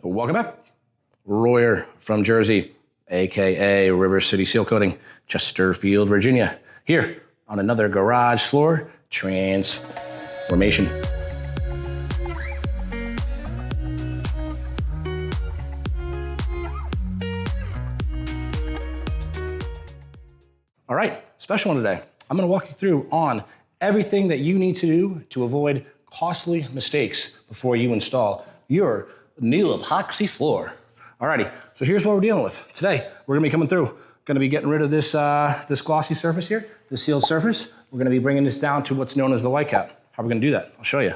Welcome back. Royer from Jersey, AKA River City Seal Coating, Chesterfield, Virginia, here on another garage floor transformation. All right, special one today. I'm gonna walk you through on everything that you need to do to avoid costly mistakes before you install your new epoxy floor. Alrighty, so here's what we're dealing with. Today, we're gonna be coming through, gonna be getting rid of this, this glossy surface here, the sealed surface. We're gonna be bringing this down to what's known as the white cap. How are we gonna do that? I'll show you.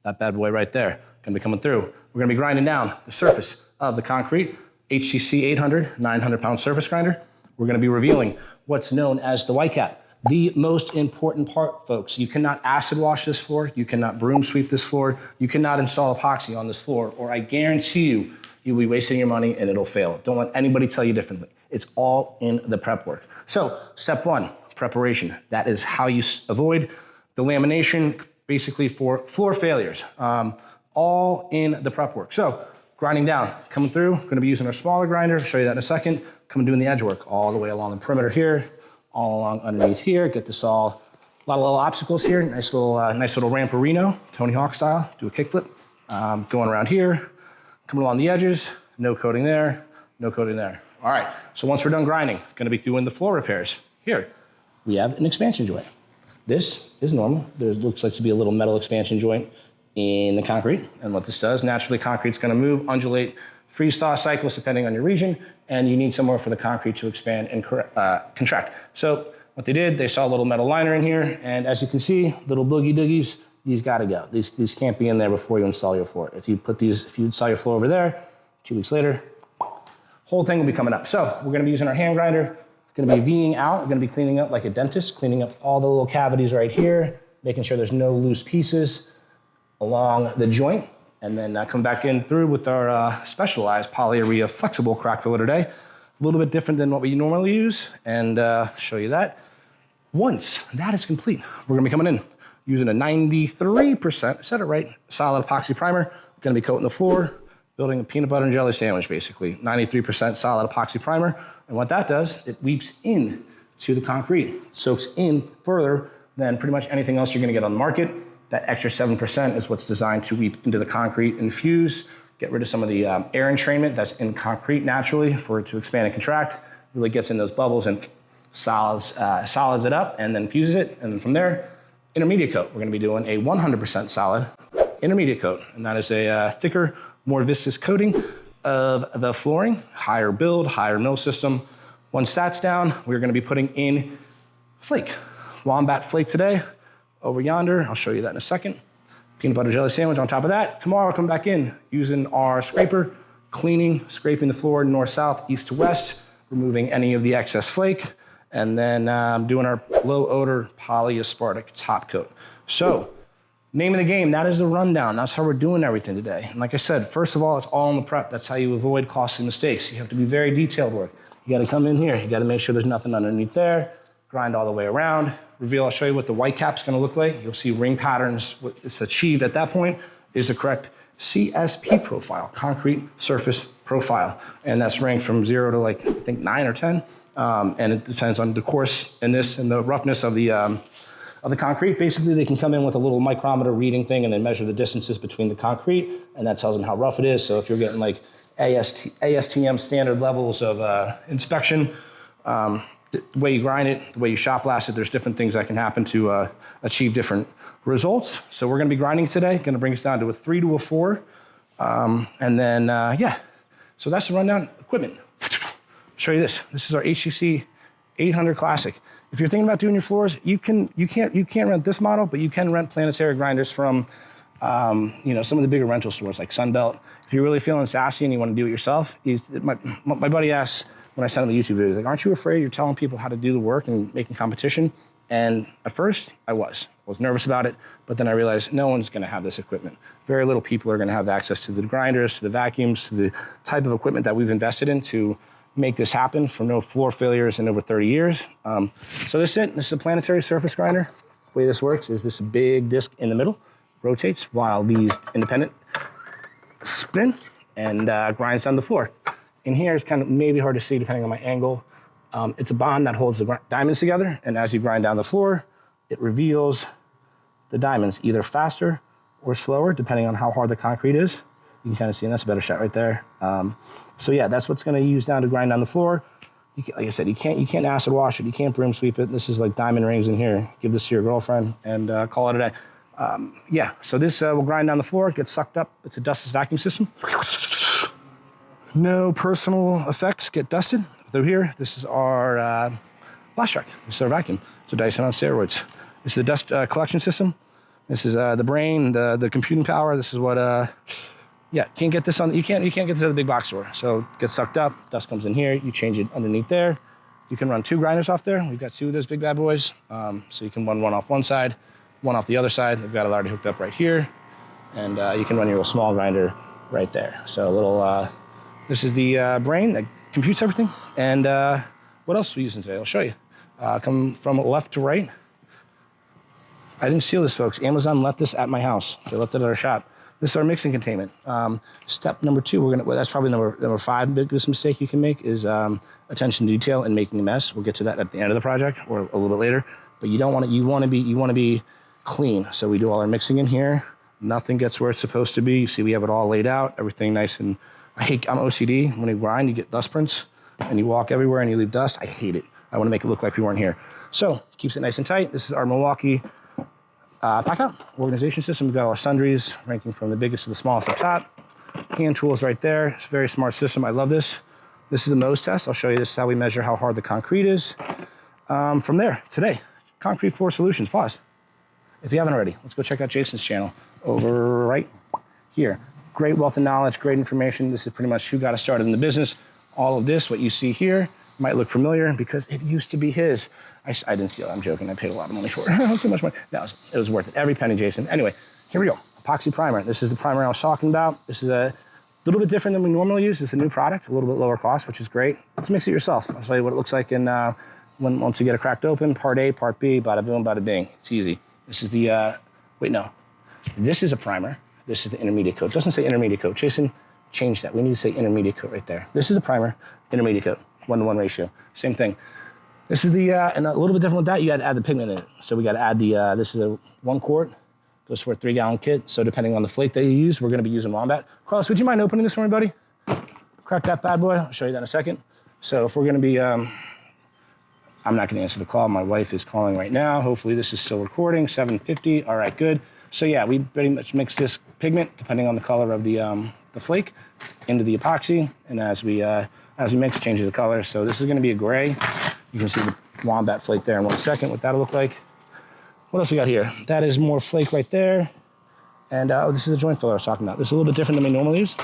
That bad boy right there, gonna be coming through. We're gonna be grinding down the surface of the concrete, HTC 800, 900-pound surface grinder. We're gonna be revealing what's known as the white cap. The most important part, folks. You cannot acid wash this floor. You cannot broom sweep this floor. You cannot install epoxy on this floor, or I guarantee you, you'll be wasting your money and it'll fail. Don't let anybody tell you differently. It's all in the prep work. So, step one, preparation. That is how you avoid the lamination, basically for floor failures. All in the prep work. So, grinding down, coming through. Gonna be using our smaller grinder. I'll show you that in a second. Coming doing the edge work all the way along the perimeter here, all along underneath here. Get this all, a lot of little obstacles here. Nice little ramperino, Tony Hawk style. Do a kickflip. Going around here, coming along the edges. No coating there, no coating there. All right, so once we're done grinding, gonna be doing the floor repairs. Here, we have an expansion joint. This is normal. There looks like to be a little metal expansion joint in the concrete. And what this does, naturally concrete's gonna move, undulate, freeze-thaw cycles depending on your region, and you need somewhere for the concrete to expand and contract. So what they did, they saw a little metal liner in here, and as you can see, little boogie doogies, these gotta go. These can't be in there before you install your floor. If you install your floor over there, 2 weeks later, whole thing will be coming up. So we're gonna be using our hand grinder. It's gonna be V'ing out. We're gonna be cleaning up like a dentist, cleaning up all the little cavities right here, making sure there's no loose pieces along the joint. And then come back in through with our specialized polyurea flexible crack filler today. A little bit different than what we normally use, and show you that. Once that is complete, we're gonna be coming in using a 93%, said it right, solid epoxy primer. Gonna be coating the floor, building a peanut butter and jelly sandwich, basically. 93% solid epoxy primer. And what that does, it weeps in to the concrete, soaks in further than pretty much anything else you're gonna get on the market. That extra 7% is what's designed to weep into the concrete and fuse, get rid of some of the air entrainment that's in concrete naturally for it to expand and contract, really gets in those bubbles and solids it up and then fuses it. And then from there, intermediate coat. We're gonna be doing a 100% solid intermediate coat. And that is a thicker, more viscous coating of the flooring, higher build, higher mill system. Once that's down, we're gonna be putting in flake. Wombat flake today. Over yonder, I'll show you that in a second. Peanut butter jelly sandwich on top of that. Tomorrow I'll come back in using our scraper, scraping the floor north, south, east to west, removing any of the excess flake, and then doing our low-odor polyaspartic top coat. So, name of the game, that is the rundown. That's how we're doing everything today. And like I said, first of all, it's all in the prep. That's how you avoid costly mistakes. You have to be very detailed work. You gotta come in here, you gotta make sure there's nothing underneath there, grind all the way around. Reveal, I'll show you what the white cap's gonna look like. You'll see ring patterns. What it's achieved at that point is the correct CSP profile, concrete surface profile. And that's ranked from 0 to like, I think 9 or 10. And it depends on the coarse and the roughness of the concrete. Basically, they can come in with a little micrometer reading thing and then measure the distances between the concrete, and that tells them how rough it is. So if you're getting like ASTM standard levels of inspection, the way you grind it, the way you shop blast it, there's different things that can happen to achieve different results. So we're gonna be grinding today, gonna bring us down to a 3 to a 4. And then, yeah, so that's the rundown. Equipment. Show you this. This is our HTC 800 Classic. If you're thinking about doing your floors, you can't rent this model, but you can rent planetary grinders from some of the bigger rental stores like Sunbelt. If you're really feeling sassy and you want to do it yourself, my buddy asks, when I send him a YouTube video, he's like, aren't you afraid you're telling people how to do the work and making competition? And at first, I was nervous about it, but then I realized no one's gonna have this equipment. Very little people are gonna have access to the grinders, to the vacuums, to the type of equipment that we've invested in to make this happen for no floor failures in over 30 years. So this is a planetary surface grinder. The way this works is this big disc in the middle rotates while these independent spin, and grinds down the floor. In here, it's kind of maybe hard to see depending on my angle. It's a bond that holds the diamonds together, and as you grind down the floor, it reveals the diamonds either faster or slower, depending on how hard the concrete is. You can kind of see, and that's a better shot right there. So yeah, that's what's going to use now to grind down the floor. Like I said, you can't acid wash it, you can't broom sweep it. This is like diamond rings in here. Give this to your girlfriend and call it a day. Yeah, so this will grind down the floor, get sucked up. It's a dustless vacuum system. No personal effects get dusted through here. This is our blast shark. This is our vacuum. It's a Dyson on steroids. This is the dust collection system. This is the brain, the computing power. This is what, yeah, can't get this on, you can't get this at the big box store. So it gets sucked up, dust comes in here, you change it underneath there. You can run 2 grinders off there. We've got 2 of those big bad boys. So you can run one off one side, one off the other side. They've got it already hooked up right here. And you can run your little small grinder right there. So a little, this is the brain that computes everything. And what else are we using today? I'll show you. Come from left to right. I didn't steal this, folks. Amazon left this at my house. They left it at our shop. This is our mixing containment. Step number 2, that's probably number 5 biggest mistake you can make is attention to detail and making a mess. We'll get to that at the end of the project or a little bit later. But you don't want to. You want to be clean. So we do all our mixing in here. Nothing gets where it's supposed to be. You see, we have it all laid out. Everything nice and. I'm OCD. When you grind, you get dust prints, and you walk everywhere and you leave dust. I hate it. I want to make it look like we weren't here. So keeps it nice and tight. This is our Milwaukee pack-out organization system. We've got all our sundries, ranking from the biggest to the smallest up top. Hand tools right there. It's a very smart system. I love this. This is the Mohs test. I'll show you this is how we measure how hard the concrete is. From there, today, Concrete Floor Solutions. Pause. If you haven't already, let's go check out Jason's channel over right here. Great wealth of knowledge, great information. This is pretty much who got us started in the business. All of this, what you see here, might look familiar because it used to be his. I didn't steal it, I'm joking. I paid a lot of money for it. Too much money. No, it was worth it. Every penny, Jason. Anyway, here we go. Epoxy primer. This is the primer I was talking about. This is a little bit different than we normally use. It's a new product, a little bit lower cost, which is great. Let's mix it yourself. I'll show you what it looks like in once you get it cracked open. Part A, part B, bada boom, bada bing. It's easy. This is the, wait, no. This is a primer. This is the intermediate coat. It doesn't say intermediate coat. Jason, change that. We need to say intermediate coat right there. This is the primer, intermediate coat, 1-to-1 ratio. Same thing. This is the, and a little bit different with that, you got to add the pigment in it. So we got to add the, this is a 1 quart, goes for a 3-gallon kit. So depending on the flake that you use, we're going to be using Wombat. Carlos, would you mind opening this for me, buddy? Crack that bad boy. I'll show you that in a second. So if we're going to be, I'm not going to answer the call. My wife is calling right now. Hopefully this is still recording, 7:50. All right, good. So yeah, we pretty much mix this pigment, depending on the color of the flake, into the epoxy. And as we mix, it changes the color. So this is going to be a gray. You can see the Wombat flake there in 1 second, what that'll look like. What else we got here? That is more flake right there. And oh, this is the joint filler I was talking about. This is a little bit different than we normally use.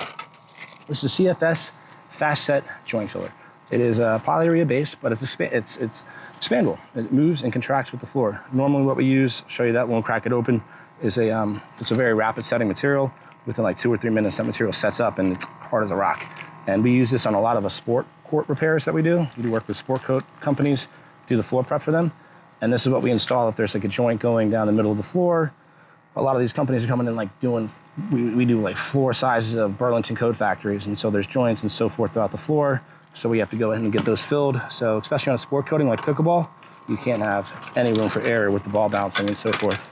This is CFS Fast Set Joint Filler. It is polyurea based, but it's expandable. It moves and contracts with the floor. Normally what we use, I'll show you that when we crack it open, is it's a very rapid setting material. Within like 2 or 3 minutes, that material sets up and it's hard as a rock. And we use this on a lot of sport court repairs that we do. We do work with sport coat companies, do the floor prep for them. And this is what we install if there's like a joint going down the middle of the floor. A lot of these companies are coming in like doing, we do like floor sizes of Burlington coat factories. And so there's joints and so forth throughout the floor. So we have to go ahead and get those filled. So especially on a sport coating like pickleball, you can't have any room for error with the ball bouncing and so forth.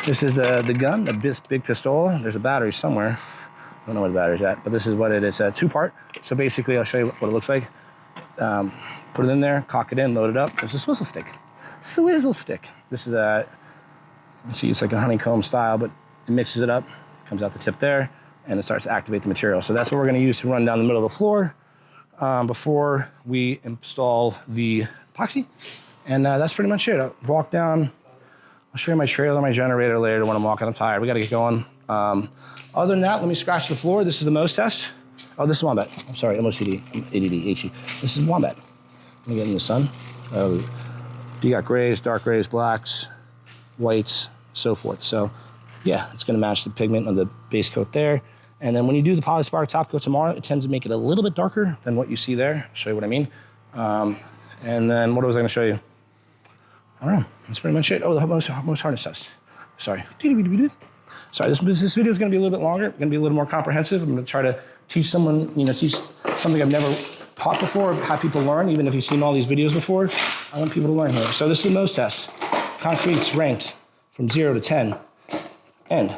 This is the gun, the big pistola. There's a battery somewhere. I don't know where the battery's at, but this is what it is. It's a 2-part. So basically, I'll show you what it looks like. Put it in there, cock it in, load it up. There's a swizzle stick. Swizzle stick. This is see, it's like a honeycomb style, but it mixes it up, comes out the tip there, and it starts to activate the material. So that's what we're going to use to run down the middle of the floor before we install the epoxy. And that's pretty much it. I'll walk down. I'll show you my trailer, my generator later when I'm walking. I'm tired. We got to get going. Other than that, let me scratch the floor. This is the Mohs test. Oh, this is Wombat. I'm sorry, I'm OCD. I'm ADD, HE. This is Wombat. Let me get in the sun. You got grays, dark grays, blacks, whites, so forth. So yeah, it's going to match the pigment on the base coat there. And then when you do the Polyaspartic top coat tomorrow, it tends to make it a little bit darker than what you see there. I'll show you what I mean. And then what was I going to show you? I don't know. That's pretty much it. Oh, the Mohs hardness test. Sorry. Sorry, this video is going to be a little bit longer, going to be a little more comprehensive. I'm going to try to teach someone, teach something I've never taught before, have people learn, even if you've seen all these videos before. I want people to learn here. So this is the Mohs test. Concrete's ranked from 0 to 10. And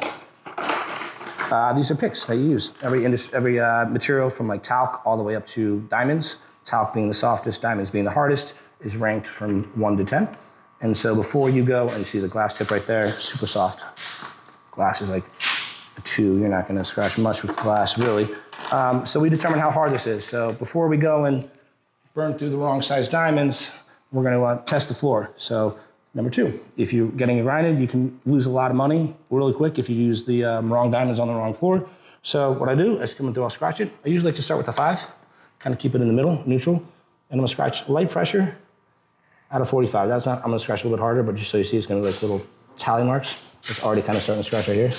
these are picks that you use. Every material from like talc all the way up to diamonds, talc being the softest, diamonds being the hardest, is ranked from 1 to 10. And so before you go, and you see the glass tip right there, super soft. Glass is like a 2. You're not gonna scratch much with glass, really. So we determine how hard this is. So before we go and burn through the wrong size diamonds, we're gonna test the floor. So number 2, if you're getting it grinded, you can lose a lot of money really quick if you use the wrong diamonds on the wrong floor. So what I do is come through, I'll scratch it. I usually like to start with a 5, kind of keep it in the middle, neutral. And I'm gonna scratch light pressure out of 45. I'm gonna scratch a little bit harder, but just so you see, it's gonna be like little tally marks. It's already kind of starting to scratch right here.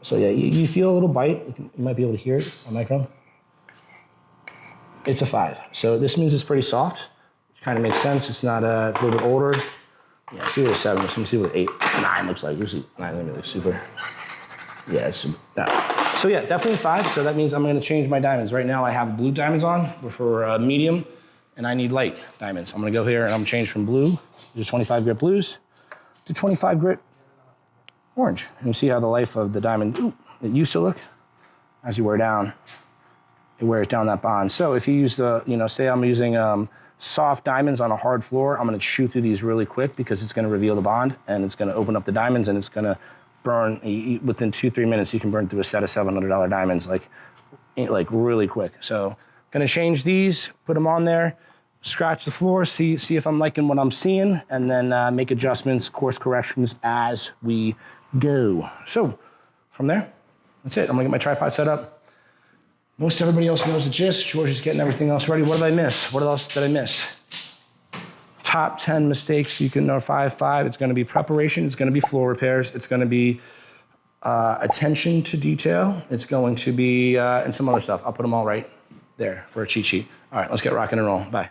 So yeah, you feel a little bite. You might be able to hear it on microphone. It's a 5. So this means it's pretty soft. It kind of makes sense. It's not a little bit older. Yeah, see what a 7. Let me see what 8, 9 looks like. Usually 9 is really super. Yeah, it's that. So yeah, definitely 5. So that means I'm gonna change my diamonds. Right now I have blue diamonds on for medium, and I need light diamonds. I'm gonna go here and I'm gonna change from blue, just 25 grit blues, to 25 grit orange. And you see how the life of the diamond, it used to look, as you wear down, it wears down that bond. So if you use the, say I'm using soft diamonds on a hard floor, I'm gonna shoot through these really quick because it's gonna reveal the bond and it's gonna open up the diamonds and it's gonna burn, within 2-3 minutes, you can burn through a set of $700 diamonds like really quick. So gonna change these, put them on there, scratch the floor, see if I'm liking what I'm seeing, and then make adjustments, course corrections as we go. So from there, that's it. I'm gonna get my tripod set up. Most everybody else knows the gist. George is getting everything else ready. What did I miss? What else did I miss? Top 10 mistakes you can know, 5. It's gonna be preparation, it's gonna be floor repairs, it's gonna be attention to detail, it's going to be, and some other stuff. I'll put them all right there for a cheat sheet. All right, let's get rocking and rolling. Bye.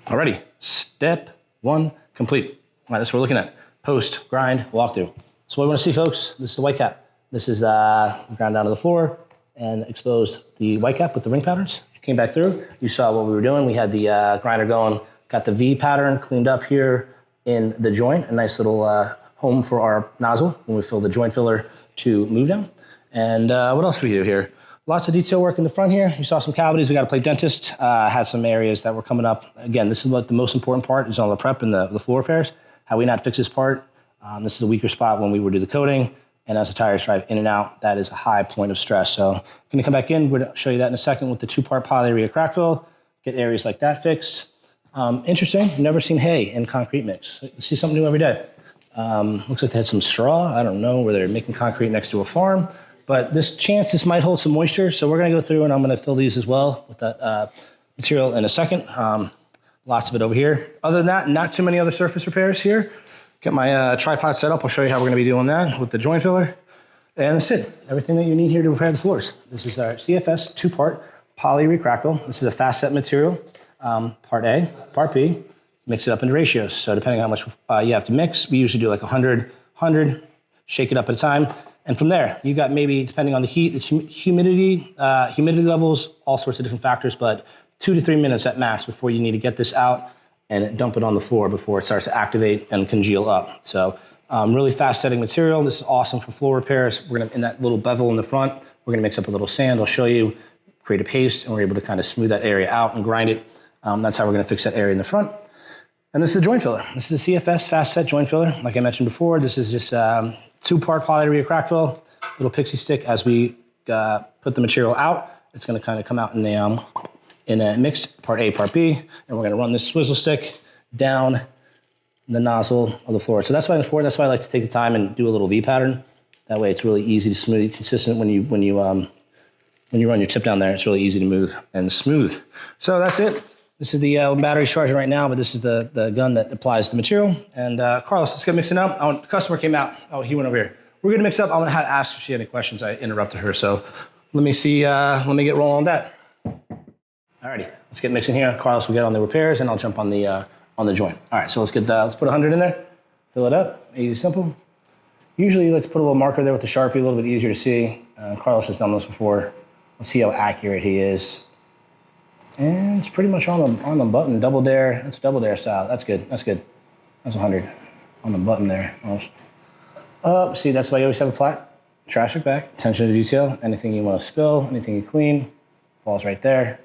Alrighty, step 1 complete. All right, that's what we're looking at. Post, grind, walkthrough. So what we want to see, folks, this is the white cap. This is ground down to the floor and exposed the white cap with the ring patterns. Came back through, you saw what we were doing. We had the grinder going, got the V pattern cleaned up here in the joint, a nice little home for our nozzle when we fill the joint filler to move down. And what else do we do here? Lots of detail work in the front here. You saw some cavities. We got to play dentist. Had some areas that were coming up. Again, this is what the most important part is on the prep and the floor repairs. How we not fix this part. This is a weaker spot when we would do the coating. And as the tires drive in and out, that is a high point of stress. So I'm going to come back in. We're going to show you that in a second with the 2-part polyurea crackfill. Get areas like that fixed. Interesting. Never seen hay in concrete mix. You see something new every day. Looks like they had some straw. I don't know where they're making concrete next to a farm. But this might hold some moisture. So we're going to go through and I'm going to fill these as well with that material in a second. Lots of it over here. Other than that, not too many other surface repairs here. Get my tripod set up. I'll show you how we're going to be doing that with the joint filler. And that's it. Everything that you need here to repair the floors. This is our CFS 2-part polyurea crackfill. This is a fast set material. Part A, part B. Mix it up into ratios. So depending on how much you have to mix, we usually do like 100, shake it up at a time. And from there, you got maybe, depending on the heat, it's humidity levels, all sorts of different factors, but 2 to 3 minutes at max before you need to get this out and dump it on the floor before it starts to activate and congeal up. So really fast setting material. This is awesome for floor repairs. We're gonna, in that little bevel in the front, we're gonna mix up a little sand. I'll show you, create a paste, and we're able to kind of smooth that area out and grind it. That's how we're gonna fix that area in the front. And this is the joint filler. This is the CFS fast set joint filler. Like I mentioned before, this is just 2-part polyurea crackfill, little pixie stick. As we put the material out, it's gonna kind of come out in a mixed part A, part B, and we're gonna run this swizzle stick down the nozzle of the floor. So that's why it's important. That's why I like to take the time and do a little V pattern. That way it's really easy to smooth, consistent when you run your tip down there. It's really easy to move and smooth. So that's it. This is the battery charging right now, but this is the gun that applies the material. And Carlos, let's get mixing up. The customer came out. Oh, he went over here. We're gonna mix up. I'm gonna have to ask if she had any questions. I interrupted her. So let me see, let me get rolling on that. Alrighty, let's get mixing here. Carlos will get on the repairs and I'll jump on the joint. All right, so let's put 100 in there. Fill it up, easy, simple. Usually let's put a little marker there with the Sharpie, a little bit easier to see. Carlos has done this before. Let's see how accurate he is. And it's pretty much on the button, double dare. That's double dare style. That's good. That's good. That's 100 on the button there. Almost. See, that's why you always have a plaque. Trash it back. Attention to detail. Anything you want to spill, anything you clean, falls right there.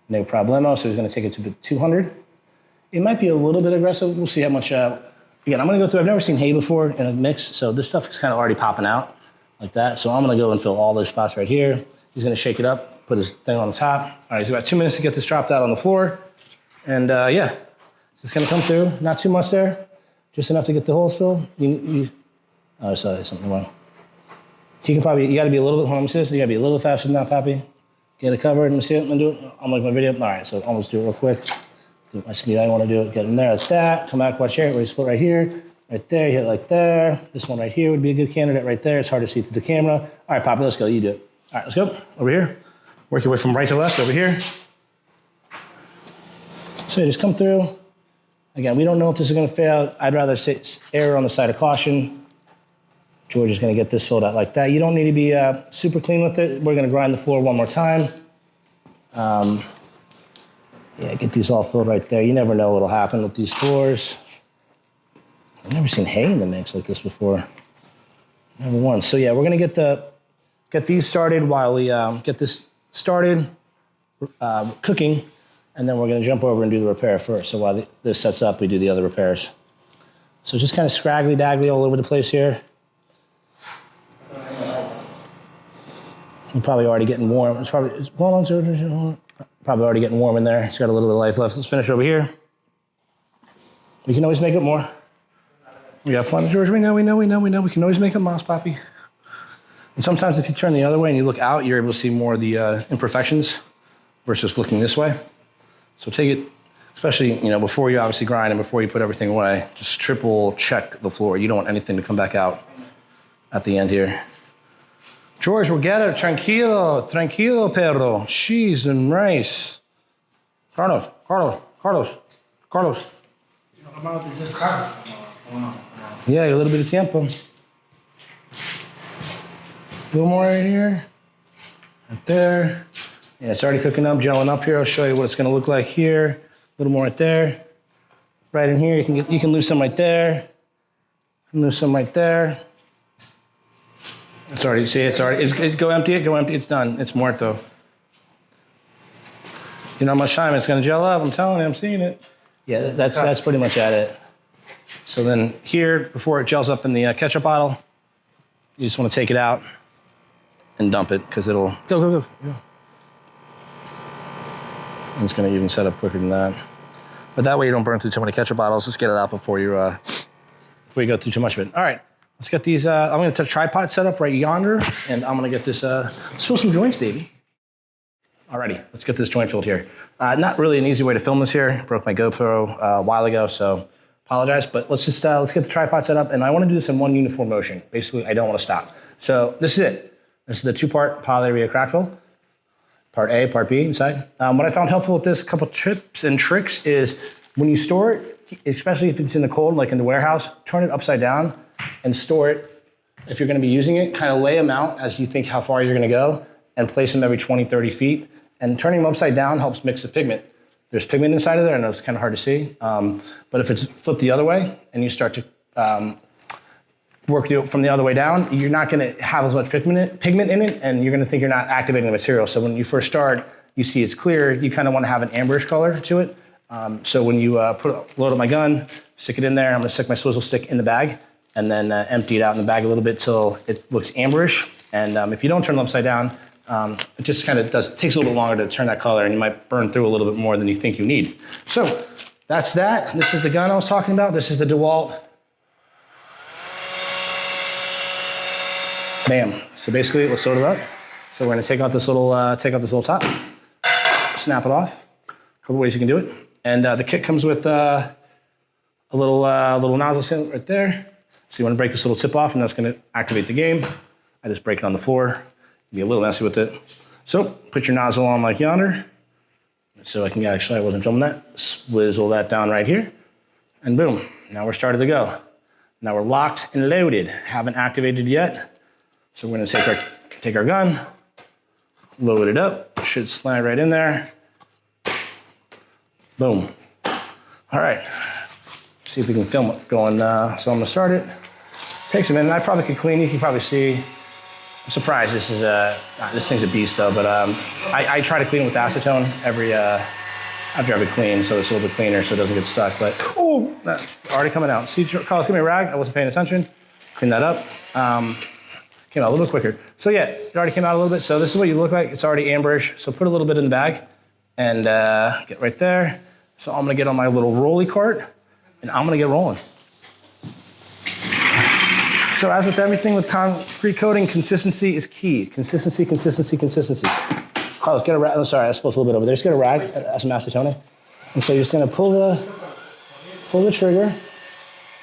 No problemo. So he's going to take it to 200. It might be a little bit aggressive. We'll see how much. Again, I'm going to go through. I've never seen hay before in a mix, so this stuff is kind of already popping out like that. So I'm going to go and fill all those spots right here. He's going to shake it up. Put his thing on the top. All right, he's about 2 minutes to get this dropped out on the floor. And yeah, it's just gonna come through. Not too much there, just enough to get the holes filled. Oh, sorry, something wrong. You gotta be a little bit, hold on, see this? You gotta be a little faster than that, Pappy. Get it covered, let me see it, I'm gonna do it. I'm like my video. All right, so almost do it real quick. Do my speed, I wanna do it, get in there, that's that. Come out, watch here, raise foot right here, right there, you hit it like there. This one right here would be a good candidate right there. It's hard to see through the camera. All right, Pappy, let's go, you do it. All right, let's go, over here. Work your way from right to left over here. So you just come through. Again, we don't know if this is gonna fail. I'd rather err on the side of caution. George is gonna get this filled out like that. You don't need to be super clean with it. We're gonna grind the floor one more time. Yeah, get these all filled right there. You never know what'll happen with these floors. I've never seen hay in the mix like this before. Never once. So yeah, we're gonna get these started while we get this started cooking, and then we're going to jump over and do the repair first. So while this sets up, we do the other repairs. So just kind of scraggly daggly all over the place here. I'm probably already getting warm. It's probably already getting warm in there. It's got a little bit of life left. Let's finish over here. We can always make it more. We got plenty, George. We know. We can always make it Mohs, Poppy. And sometimes if you turn the other way and you look out, you're able to see more of the imperfections versus looking this way. So take it, especially before you obviously grind and before you put everything away, just triple check the floor. You don't want anything to come back out at the end here. George, we'll get it. Tranquilo, perro. Cheese and rice. Carlos. Carlos. Yeah, a little bit of tiempo. A little more right here. Right there. Yeah, it's already cooking up, gelling up here. I'll show you what it's gonna look like here. A little more right there. Right in here, you can lose some right there. Lose some right there. It's already, see, go empty it, it's done. It's muerto. You know how much time it's gonna gel up, I'm telling you, I'm seeing it. Yeah, that's pretty much at it. So then here, before it gels up in the ketchup bottle, you just wanna take it out and dump it, because it'll, go. And it's gonna even set up quicker than that. But that way you don't burn through too many ketchup bottles. Let's get it out before you go through too much of it. All right, let's get these, I'm gonna get a tripod set up right yonder, and I'm gonna get this, let's fill some joints, baby. Alrighty, let's get this joint filled here. Not really an easy way to film this here. Broke my GoPro a while ago, so apologize, but let's just, let's get the tripod set up, and I wanna do this in one uniform motion. Basically, I don't wanna stop. So this is it. This is the 2-part polyurea crackfill. Part A, part B inside. What I found helpful with this, a couple tips and tricks, is when you store it, especially if it's in the cold, like in the warehouse, turn it upside down and store it. If you're gonna be using it, kind of lay them out as you think how far you're gonna go and place them every 20, 30 feet. And turning them upside down helps mix the pigment. There's pigment inside of there, I know it's kind of hard to see, but if it's flipped the other way and you start to work from the other way down, you're not gonna have as much pigment in it, and you're gonna think you're not activating the material. So when you first start, you see it's clear, you kind of wanna have an amberish color to it. So when you load up my gun, stick it in there, I'm gonna stick my swizzle stick in the bag, and then empty it out in the bag a little bit till it looks amberish. And if you don't turn it upside down, it just kind of takes a little bit longer to turn that color, and you might burn through a little bit more than you think you need. So that's that. This is the gun I was talking about. This is the DeWalt. Bam. So basically, let's load it up. So we're gonna take out this little top, snap it off. A couple ways you can do it. And the kit comes with a little nozzle seal right there. So you wanna break this little tip off, and that's gonna activate the game. I just break it on the floor. Be a little messy with it. So put your nozzle on like yonder. So I can actually, I wasn't filming that. Swizzle that down right here. And boom, now we're started to go. Now we're locked and loaded. Haven't activated yet. So we're gonna take our gun, load it up. Should slide right in there. Boom. All right, see if we can film it going. So I'm gonna start it. Takes a minute. I probably could clean. You can probably see. I'm surprised this is this thing's a beast though. But I try to clean it with acetone after every clean, so it's a little bit cleaner, so it doesn't get stuck. But oh, that's already coming out. See, Carlos, give me a rag. I wasn't paying attention. Clean that up. Came out a little bit quicker. So yeah, it already came out a little bit. So this is what you look like. It's already amberish. So put a little bit in the bag and get right there. So I'm gonna get on my little rolly cart and I'm gonna get rolling. So as with everything with concrete coating, consistency is key. Consistency. Carlos, get a rag. Oh, sorry, I spilled a little bit over there. Just get a rag, some acetone. And so you're just gonna pull the trigger.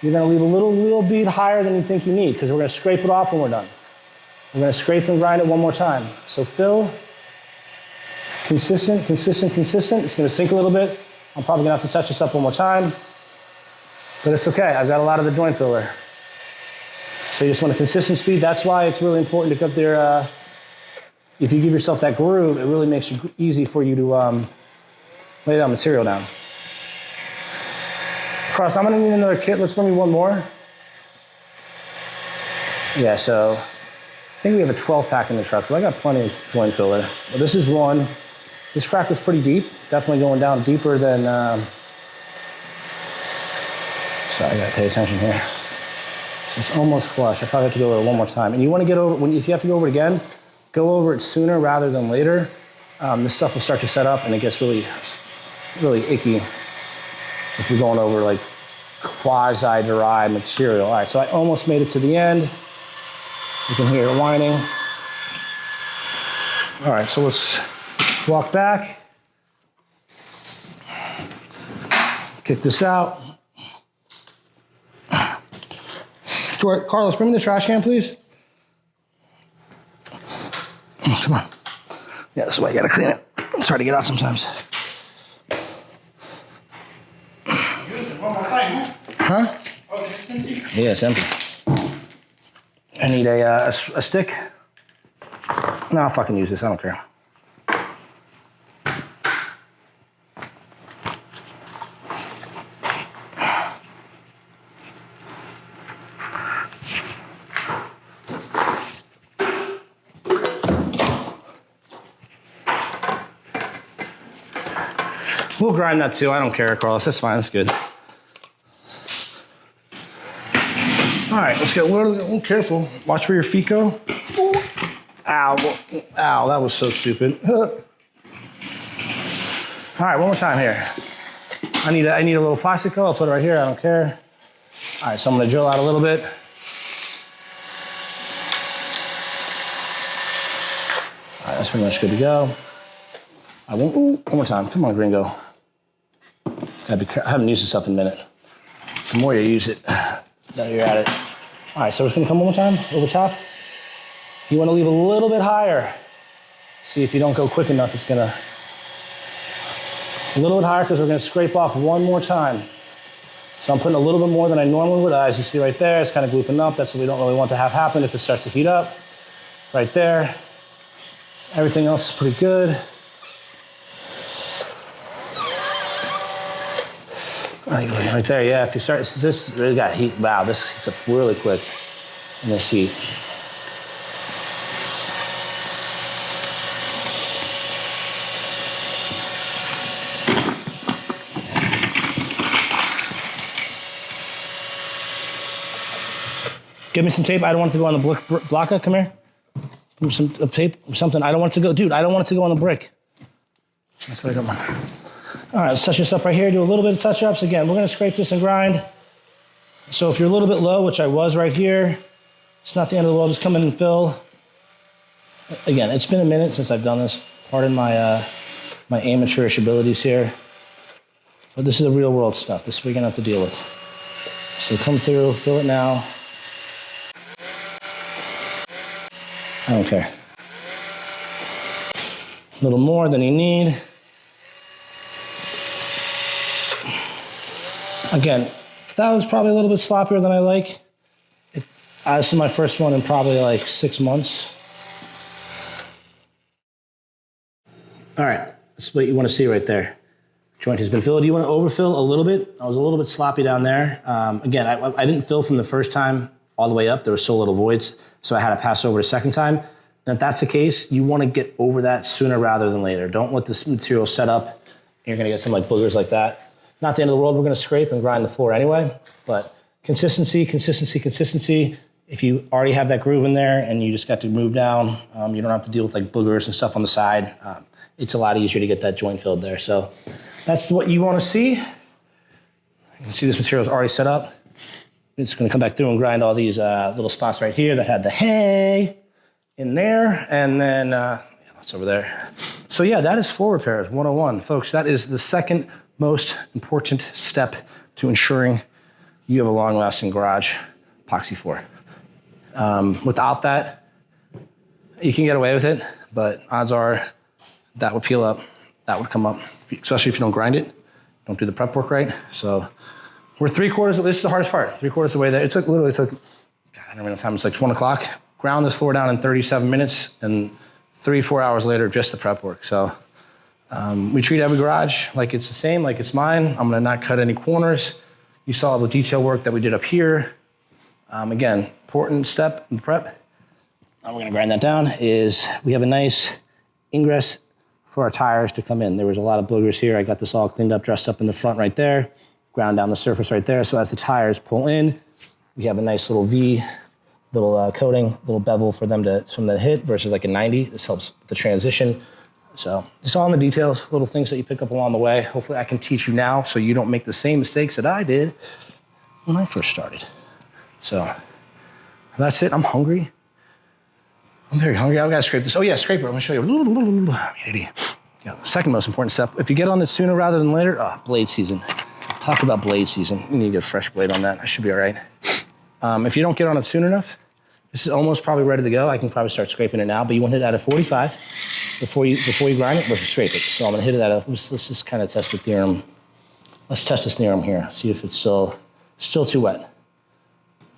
You're gonna leave a little bead higher than you think you need, because we're gonna scrape it off when we're done. We're gonna scrape and grind it one more time. So fill, consistent. It's gonna sink a little bit. I'm probably gonna have to touch this up one more time, but it's okay. I've got a lot of the joint filler. So you just want a consistent speed. That's why it's really important to cut there. If you give yourself that groove, it really makes it easy for you to lay that material down. Cross, I'm gonna need another kit. Let's bring me one more. Yeah, so I think we have a 12 pack in the truck, so I got plenty of joint filler. But this is one. This crack was pretty deep, definitely going down deeper than, sorry, I gotta pay attention here. So it's almost flush. I probably have to go over it one more time. And you wanna get over, if you have to go over it again, go over it sooner rather than later. This stuff will start to set up and it gets really, really icky if you're going over like quasi-dry material. All right, so I almost made it to the end. You can hear it whining. All right, so let's walk back. Kick this out. Carlos, bring me the trash can, please. Oh, come on. Yeah, that's why you gotta clean it. It's hard to get out sometimes. Huh? Oh, it's empty? Yeah, it's empty. I need a stick. No, I'll fucking use this, I don't care. We'll grind that too. I don't care, Carlos. That's fine. That's good. All right, let's get a little careful. Watch where your feet go. Ow. Ow, that was so stupid. All right, one more time here. I need a little plastico. I'll put it right here. I don't care. All right, so I'm going to drill out a little bit. All right, that's pretty much good to go. I won't. Ooh, one more time. Come on, gringo. I haven't used this stuff in a minute. The more you use it, the better you're at it. All right, so we're just gonna come one more time, over top. You wanna leave a little bit higher. See if you don't go quick enough, it's gonna, a little bit higher because we're gonna scrape off one more time. So I'm putting a little bit more than I normally would. As you see right there, it's kind of glooping up. That's what we don't really want to have happen if it starts to heat up. Right there. Everything else is pretty good. Right there, yeah, if you start, this really got heat, wow, this heats up really quick in this heat. Give me some tape, I don't want it to go on the blocka, come here. Give me some tape, something, I don't want it to go, dude, I don't want it to go on the brick. That's what I don't want. All right, let's touch this up right here, do a little bit of touch-ups. Again, we're gonna scrape this and grind. So if you're a little bit low, which I was right here, it's not the end of the world, just come in and fill. Again, it's been a minute since I've done this. Pardon my, my amateurish abilities here. But this is the real world stuff. This is what we're gonna have to deal with. So come through, fill it now. I don't care. A little more than you need. Again, that was probably a little bit sloppier than I like. This is my first one in probably like 6 months. All right, that's what you want to see right there. Joint has been filled. You want to overfill a little bit. I was a little bit sloppy down there. Again, I didn't fill from the first time all the way up. There were so little voids, so I had to pass over a second time. And if that's the case, you want to get over that sooner rather than later. Don't let this material set up. You're going to get some like boogers like that. Not the end of the world, we're gonna scrape and grind the floor anyway, but consistency, consistency, consistency. If you already have that groove in there and you just got to move down, you don't have to deal with like boogers and stuff on the side. It's a lot easier to get that joint filled there. So that's what you wanna see. You can see this material is already set up. It's gonna come back through and grind all these little spots right here that had the hay in there, and then that's over there. So yeah, that is floor repairs 101. Folks, that is the second most important step to ensuring you have a long-lasting garage epoxy floor. Without that, you can get away with it, but odds are that would peel up, that would come up, especially if you don't grind it, don't do the prep work right. So we're 3/4, this is the hardest part, 3/4 of the way there. It took literally, God, I don't know what time, it's like 1 o'clock. Ground this floor down in 37 minutes, and 3-4 hours later, just the prep work. So we treat every garage like it's the same, like it's mine. I'm gonna not cut any corners. You saw the detail work that we did up here. Again, important step in prep, we're gonna grind that down, is we have a nice ingress for our tires to come in. There was a lot of boogers here. I got this all cleaned up, dressed up in the front right there, ground down the surface right there. So as the tires pull in, we have a nice little V, little coating, little bevel for them to hit versus like a 90. This helps the transition. So it's all in the details, little things that you pick up along the way. Hopefully I can teach you now so you don't make the same mistakes that I did when I first started. So that's it, I'm hungry. I'm very hungry, I've got to scrape this. Oh yeah, scraper, I'm gonna show you. Yeah, second most important step. If you get on it sooner rather than later, blade season. Talk about blade season. You need to get a fresh blade on that, I should be all right. If you don't get on it soon enough, this is almost probably ready to go. I can probably start scraping it now, but you want to hit it at a 45 before you grind it, versus scrape it. So I'm gonna hit it at let's just kind of test the theorem. Let's test this theorem here, see if it's still Still too wet.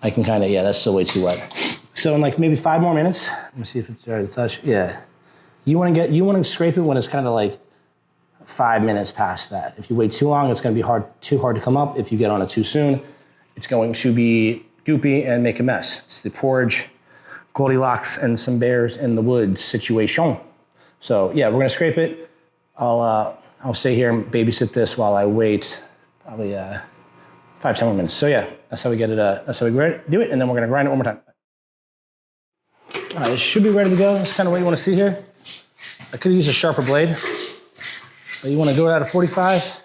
I can kind of, yeah, that's still way too wet. So in like maybe 5 more minutes, let me see if it's ready to touch. Yeah. You want to scrape it when it's kind of like 5 minutes past that. If you wait too long, it's going to be too hard to come up. If you get on it too soon, it's going to be goopy and make a mess. It's the porridge, Goldilocks, and some bears in the woods situation. So yeah, we're going to scrape it. I'll stay here and babysit this while I wait probably 5-10 more minutes. So yeah, that's how we get it. That's how we do it, and then we're going to grind it one more time. All right, it should be ready to go. That's kind of what you want to see here. I could use a sharper blade, but you want to go at a 45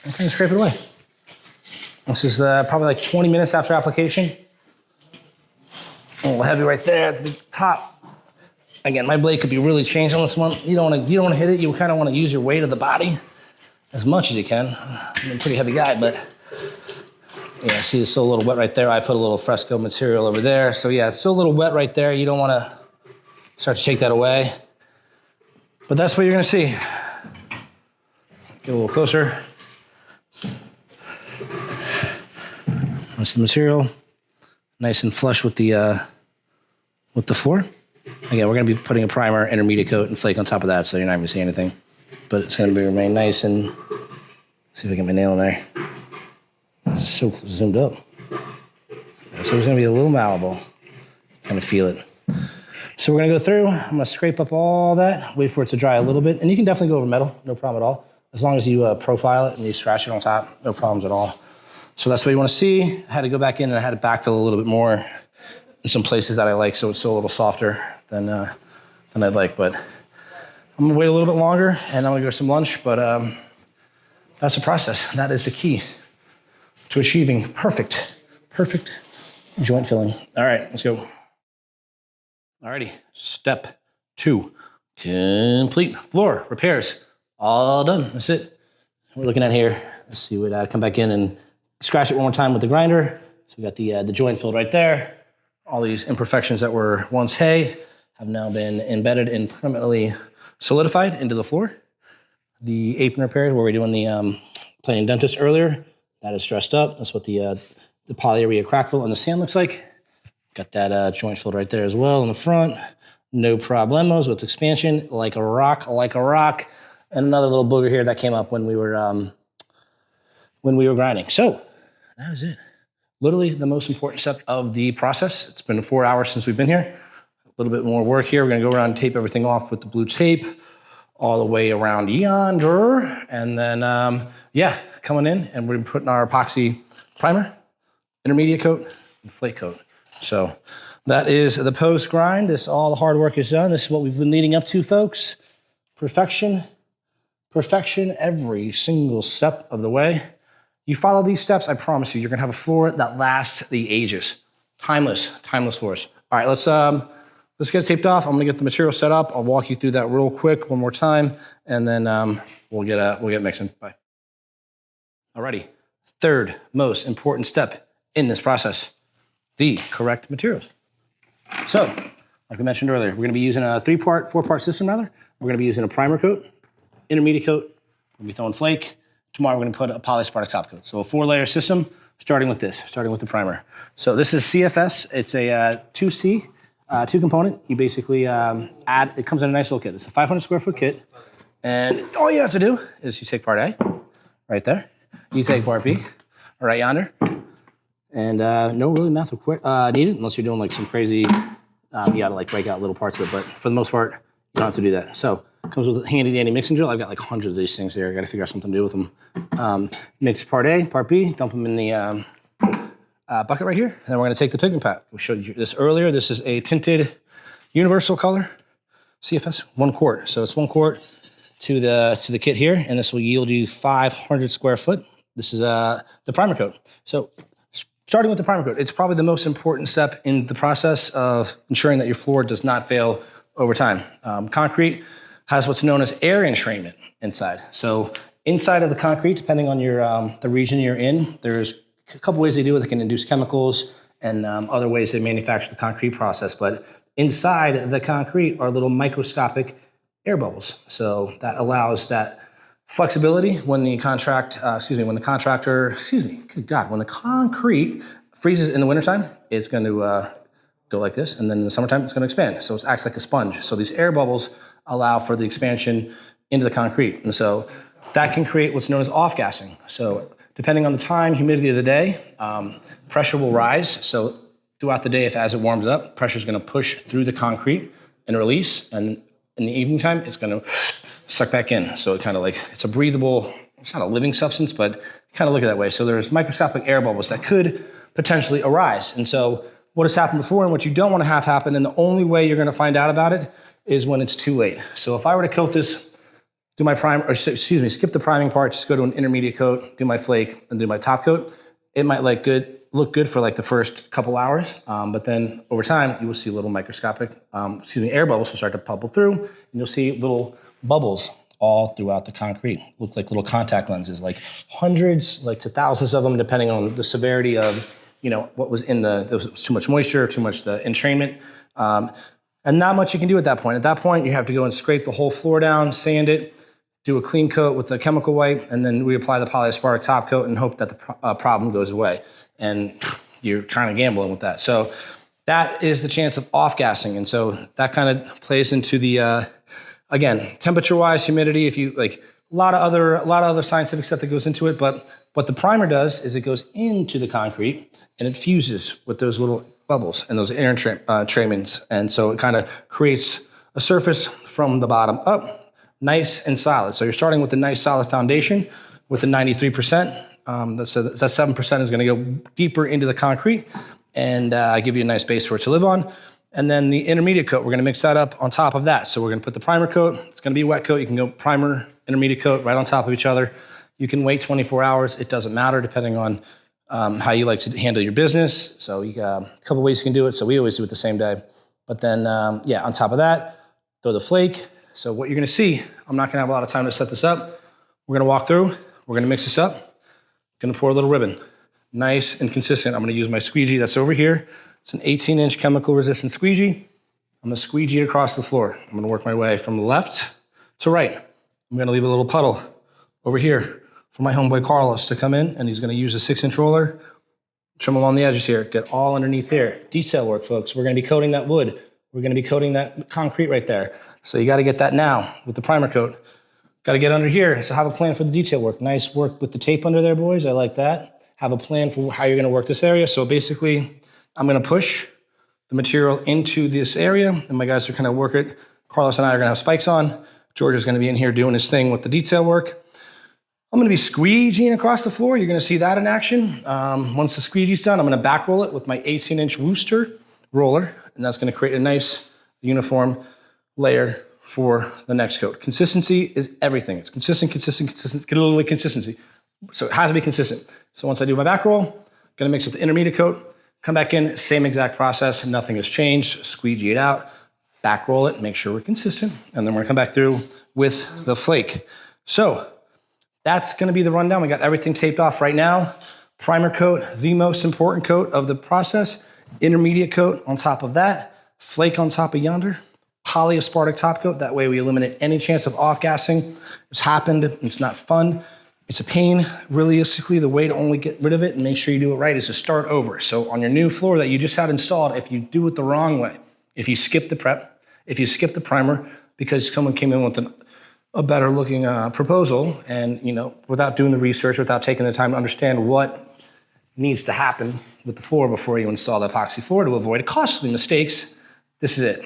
and kind of scrape it away. This is probably like 20 minutes after application. A little heavy right there at the top. Again, my blade could be really changed on this one. You don't want to hit it. You kind of want to use your weight of the body as much as you can. I'm a pretty heavy guy, but yeah, see it's still a little wet right there. I put a little fresco material over there. So yeah, it's still a little wet right there. You don't want to start to take that away. But that's what you're going to see. Get a little closer. That's the material. Nice and flush with the floor. Again, we're going to be putting a primer, intermediate coat, and flake on top of that, so you're not going to see anything. But it's going to remain nice and... see if I get my nail in there. It's so zoomed up. So it's going to be a little malleable. Kind of feel it. So we're going to go through. I'm going to scrape up all that, wait for it to dry a little bit. And you can definitely go over metal, no problem at all. As long as you profile it and you scratch it on top, no problems at all. So that's what you want to see. I had to go back in and I had to backfill a little bit more in some places that I like, so it's still a little softer than I'd like. But I'm gonna wait a little bit longer and I'm gonna go some lunch, but that's the process. That is the key to achieving perfect joint filling. All right, let's go. Alrighty, step 2, complete floor repairs. All done, that's it. We're looking at here. Let's see what I come back in and scratch it one more time with the grinder. So we got the joint filled right there. All these imperfections that were once hay have now been embedded and permanently solidified into the floor. The apron repair, where we're doing the planing dentist earlier, that is dressed up. That's what the polyurea crackfill and the sand looks like. Got that joint filled right there as well in the front. No problemos with expansion, like a rock. And another little booger here that came up when we were grinding. So that is it. Literally the most important step of the process. It's been 4 hours since we've been here. A little bit more work here. We're gonna go around and tape everything off with the blue tape all the way around yonder. And then, yeah, coming in and we're putting our epoxy primer, intermediate coat, and flake coat. So that is the post grind. All the hard work is done. This is what we've been leading up to, folks. Perfection every single step of the way. You follow these steps, I promise you, you're gonna have a floor that lasts the ages. Timeless floors. All right, let's get it taped off. I'm gonna get the material set up. I'll walk you through that real quick one more time, and then we'll get mixing. Bye. Alrighty, third most important step in this process, the correct materials. So, like we mentioned earlier, we're gonna be using a 4-part system rather. We're gonna be using a primer coat, intermediate coat, we're gonna be throwing flake. Tomorrow we're gonna put a Polyaspartic top coat. So a 4-layer system, starting with the primer. So this is CFS, it's a 2C, 2-component. You basically add, it comes in a nice little kit. It's a 500 square foot kit. And all you have to do is you take part A, right there. You take part B, right yonder. And no really math needed, unless you're doing like some crazy, you gotta like break out little parts of it. But for the most part, you don't have to do that. So it comes with a handy dandy mixing drill. I've got like hundreds of these things here. I gotta figure out something to do with them. Mix part A, part B, dump them in the bucket right here. And then we're gonna take the pigment pack. We showed you this earlier. This is a tinted universal color CFS, 1 quart. So it's 1 quart to the kit here, and this will yield you 500 square foot. This is the primer coat. So starting with the primer coat, it's probably the most important step in the process of ensuring that your floor does not fail over time. Concrete has what's known as air entrainment inside. So inside of the concrete, depending on your the region you're in, there's a couple ways they do it. They can induce chemicals and other ways they manufacture the concrete process. But inside the concrete are little microscopic air bubbles. So that allows that Flexibility when the when the concrete freezes in the wintertime, it's going to go like this, and then in the summertime, it's going to expand. So it acts like a sponge. So these air bubbles allow for the expansion into the concrete. And so that can create what's known as off-gassing. So depending on the time, humidity of the day, pressure will rise. So throughout the day, as it warms up, pressure is going to push through the concrete and release. And in the evening time, it's going to suck back in. So it kind of like, it's a breathable, it's not a living substance, but kind of look at it that way. So there's microscopic air bubbles that could potentially arise. And so what has happened before and what you don't want to have happen, and the only way you're going to find out about it is when it's too late. So if I were to coat this, do my prime, or excuse me, skip the priming part, just go to an intermediate coat, do my flake, and do my top coat, it might look good for like the first couple hours, but then over time you will see little microscopic, air bubbles will start to bubble through, and you'll see little bubbles all throughout the concrete. Look like little contact lenses, like hundreds, like to thousands of them, depending on the severity of, what was in there was too much moisture, too much the entrainment, and not much you can do at that point. At that point, you have to go and scrape the whole floor down, sand it, do a clean coat with the chemical wipe, and then reapply the polyaspartic top coat and hope that the problem goes away. And you're kind of gambling with that. So that is the chance of off-gassing. And so that kind of plays into the, again, temperature-wise, humidity, if you like, a lot of other scientific stuff that goes into it. But what the primer does is it goes into the concrete and it fuses with those little bubbles and those air entrainments. And so it kind of creates a surface from the bottom up, nice and solid. So you're starting with a nice solid foundation with the 93%. That 7% is going to go deeper into the concrete and give you a nice base for it to live on. And then the intermediate coat, we're going to mix that up on top of that. So we're going to put the primer coat. It's going to be a wet coat. You can go primer, intermediate coat right on top of each other. You can wait 24 hours. It doesn't matter depending on how you like to handle your business. So you got a couple ways you can do it. So we always do it the same day. But then, on top of that, throw the flake. So what you're going to see, I'm not going to have a lot of time to set this up. We're going to walk through. We're going to mix this up. Going to pour a little ribbon. Nice and consistent. I'm going to use my squeegee that's over here. It's an 18-inch chemical resistant squeegee. I'm going to squeegee it across the floor. I'm going to work my way from left to right. I'm going to leave a little puddle over here for my homeboy Carlos to come in, and he's going to use a 6-inch roller, trim along the edges here, get all underneath here. Detail work, folks. We're going to be coating that wood. We're going to be coating that concrete right there. So you got to get that now with the primer coat. Got to get under here. So have a plan for the detail work. Nice work with the tape under there, boys. I like that. Have a plan for how you're going to work this area. So basically, I'm going to push the material into this area, and my guys are going to work it. Carlos and I are going to have spikes on. George is going to be in here doing his thing with the detail work. I'm going to be squeegeeing across the floor. You're going to see that in action. Once the squeegee's done, I'm going to back roll it with my 18-inch Worcester roller, and that's going to create a nice uniform layer for the next coat. Consistency is everything. It's consistent, get a little consistency. So it has to be consistent. So once I do my back roll, I'm gonna mix with the intermediate coat, come back in, same exact process, nothing has changed, squeegee it out, back roll it, make sure we're consistent, and then we're gonna come back through with the flake. So that's gonna be the rundown. We got everything taped off right now. Primer coat, the most important coat of the process, intermediate coat on top of that, flake on top of yonder, polyaspartic top coat. That way we eliminate any chance of off-gassing. It's happened. It's not fun. It's a pain. Realistically, the way to only get rid of it and make sure you do it right is to start over. So on your new floor that you just had installed, if you do it the wrong way, if you skip the prep, if you skip the primer because someone came in with a better looking proposal and, without doing the research, without taking the time to understand what needs to happen with the floor before you install the epoxy floor to avoid costly mistakes, this is it.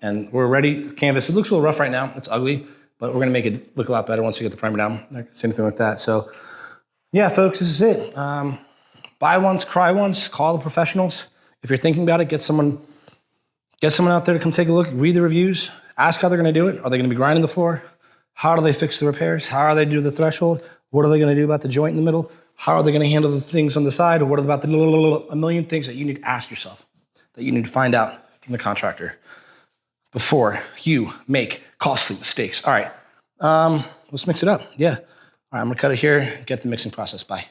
And we're ready to canvas. It looks a little rough right now. It's ugly, but we're going to make it look a lot better once we get the primer down. Not gonna say anything like that. So yeah, folks, this is it. Buy once, cry once, call the professionals. If you're thinking about it, get someone out there to come take a look, read the reviews, ask how they're going to do it. Are they going to be grinding the floor? How do they fix the repairs? How are they do the threshold? What are they going to do about the joint in the middle? How are they going to handle the things on the side? What about a million things that you need to ask yourself, that you need to find out from the contractor before you make costly mistakes. All right, let's mix it up. Yeah. All right, I'm gonna cut it here, get the mixing process. Bye.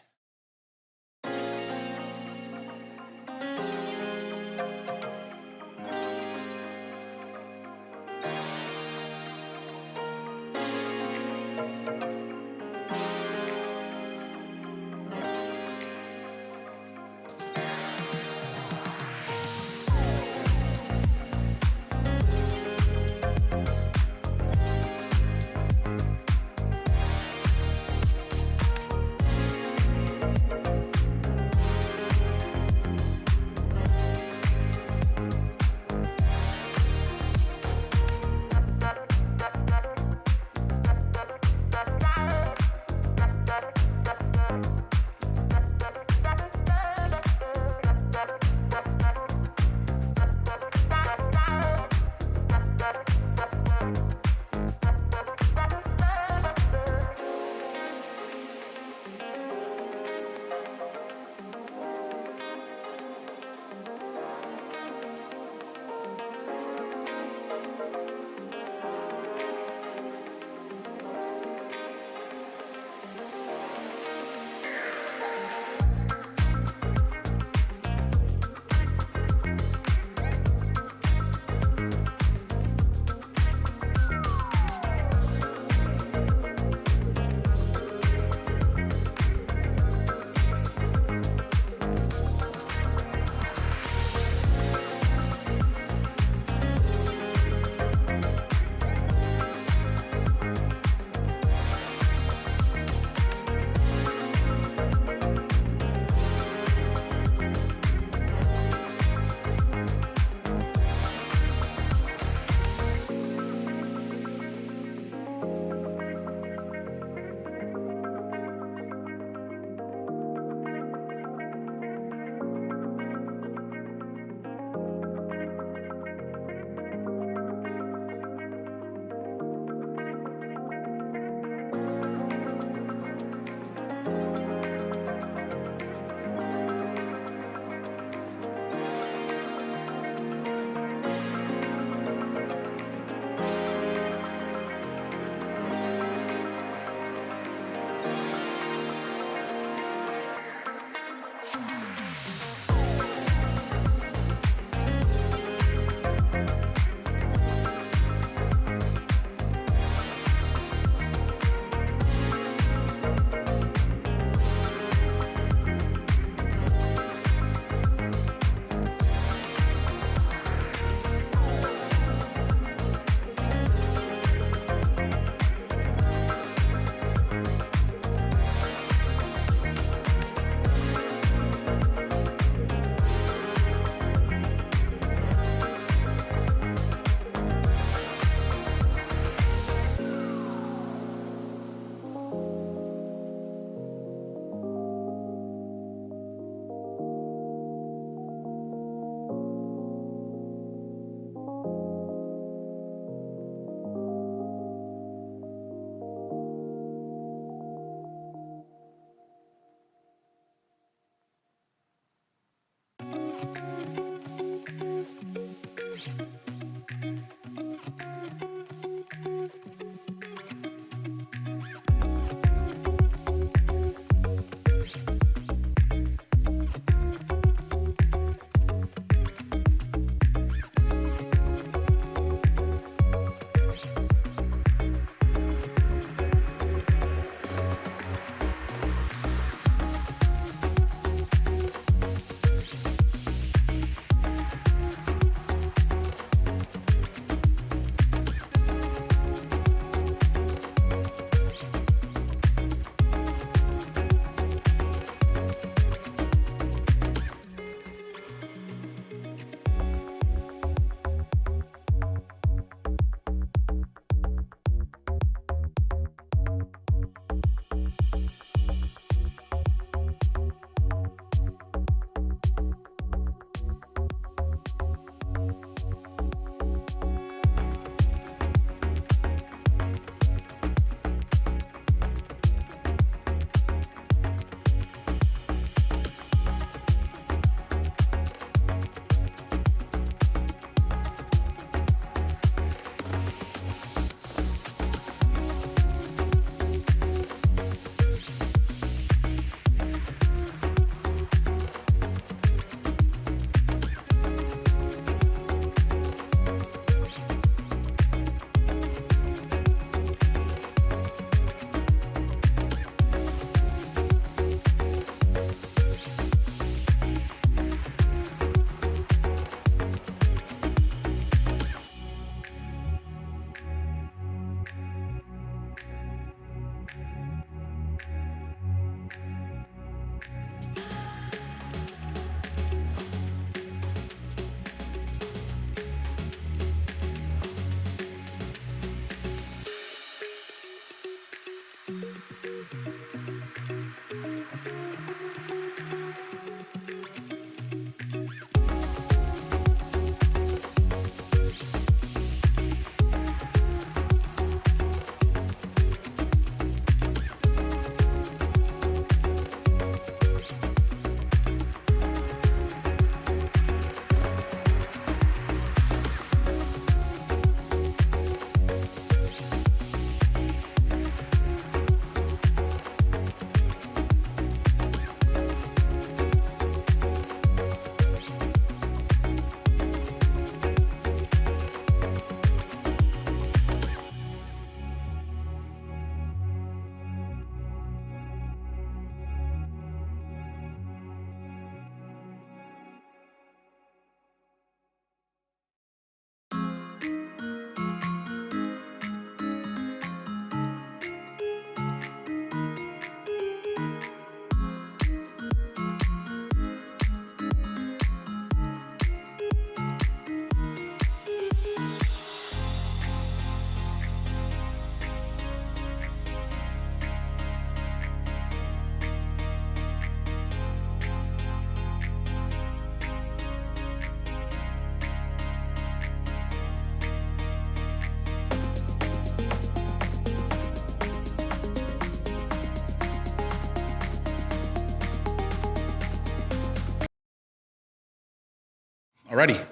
Alrighty,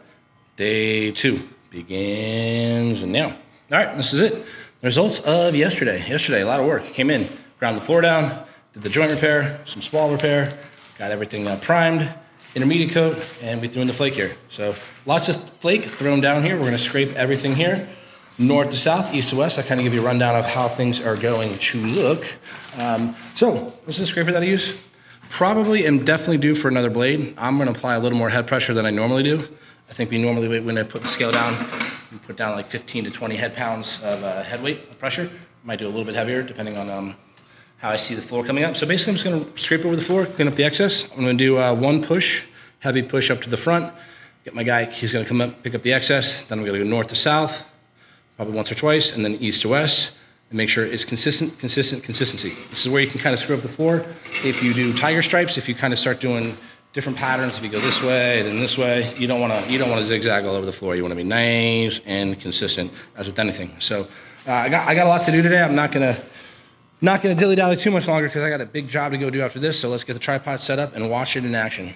day 2 begins now. All right, this is it. Results of yesterday. Yesterday, a lot of work. Came in, ground the floor down, did the joint repair, some spall repair, got everything primed, intermediate coat, and we threw in the flake here. So lots of flake thrown down here. We're gonna scrape everything here, north to south, east to west. I kind of give you a rundown of how things are going to look. So this is the scraper that I use. Probably am definitely due for another blade. I'm gonna apply a little more head pressure than I normally do. I think we normally, when I put the scale down, we put down like 15 to 20 head pounds of head weight of pressure. Might do a little bit heavier depending on how I see the floor coming up. So basically I'm just gonna scrape over the floor, clean up the excess. I'm gonna do one push, heavy push up to the front. Get my guy, he's gonna come up, pick up the excess. Then I'm gonna go north to south, probably once or twice, and then east to west. And make sure it's consistency. This is where you can kind of screw up the floor. If you do tiger stripes, if you kind of start doing different patterns, if you go this way, then this way, you don't wanna zigzag all over the floor. You wanna be nice and consistent, as with anything. So I got a lot to do today. I'm not gonna dilly-dally too much longer because I got a big job to go do after this. So let's get the tripod set up and watch it in action.